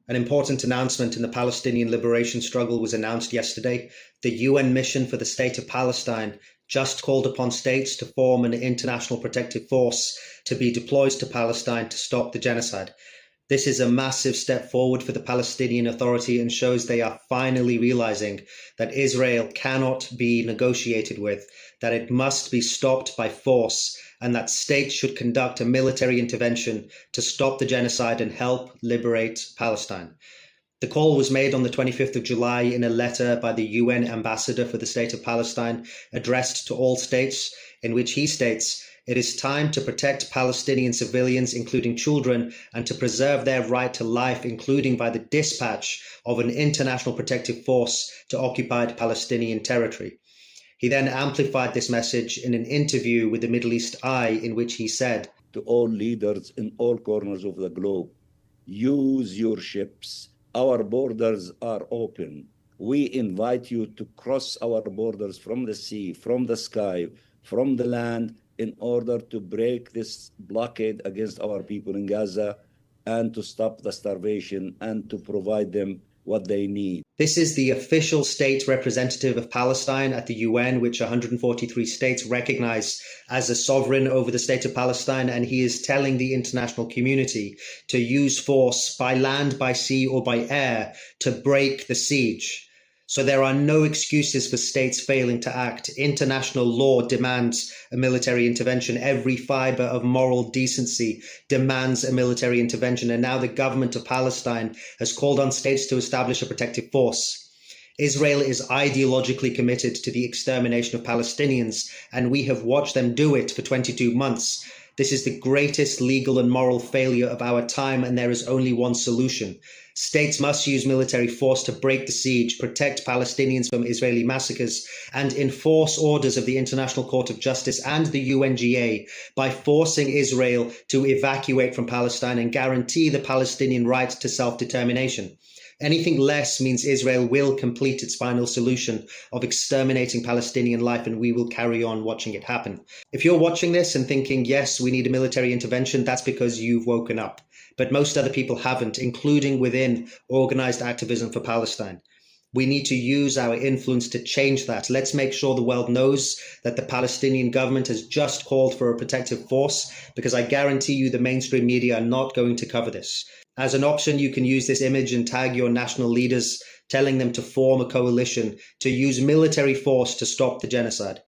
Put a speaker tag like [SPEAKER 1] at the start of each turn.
[SPEAKER 1] An important announcement in the Palestinian liberation struggle was announced yesterday. The UN mission for the State of Palestine just called upon states to form an international protective force to be deployed to Palestine to stop the genocide. This is a massive step forward for the Palestinian Authority and shows they are finally realizing that Israel cannot be negotiated with, that it must be stopped by force, and that states should conduct a military intervention to stop the genocide and help liberate Palestine. The call was made on the 25th of July in a letter by the UN ambassador for the State of Palestine, addressed to all states, in which he states, "It is time to protect Palestinian civilians, including children, and to preserve their right to life, including by the dispatch of an international protective force to occupied Palestinian territory." He then amplified this message in an interview with the Middle East Eye, in which he said,
[SPEAKER 2] "To all leaders in all corners of the globe, use your ships. Our borders are open. We invite you to cross our borders from the sea, from the sky, from the land, in order to break this blockade against our people in Gaza and to stop the starvation and to provide them what they need."
[SPEAKER 1] This is the official state representative of Palestine at the UN, which 143 states recognize as a sovereign over the state of Palestine, and he is telling the international community to use force by land, by sea, or by air to break the siege. So there are no excuses for states failing to act. International law demands a military intervention. Every fiber of moral decency demands a military intervention. And now the government of Palestine has called on states to establish a protective force. Israel is ideologically committed to the extermination of Palestinians, and we have watched them do it for 22 months. This is the greatest legal and moral failure of our time, and there is only one solution. States must use military force to break the siege, protect Palestinians from Israeli massacres, and enforce orders of the International Court of Justice and the UNGA by forcing Israel to evacuate from Palestine and guarantee the Palestinian right to self-determination. Anything less means Israel will complete its final solution of exterminating Palestinian life, and we will carry on watching it happen. If you're watching this and thinking, yes, we need a military intervention, that's because you've woken up. But most other people haven't, including within organized activism for Palestine. We need to use our influence to change that. Let's make sure the world knows that the Palestinian government has just called for a protective force, because I guarantee you the mainstream media are not going to cover this. As an option, you can use this image and tag your national leaders, telling them to form a coalition to use military force to stop the genocide.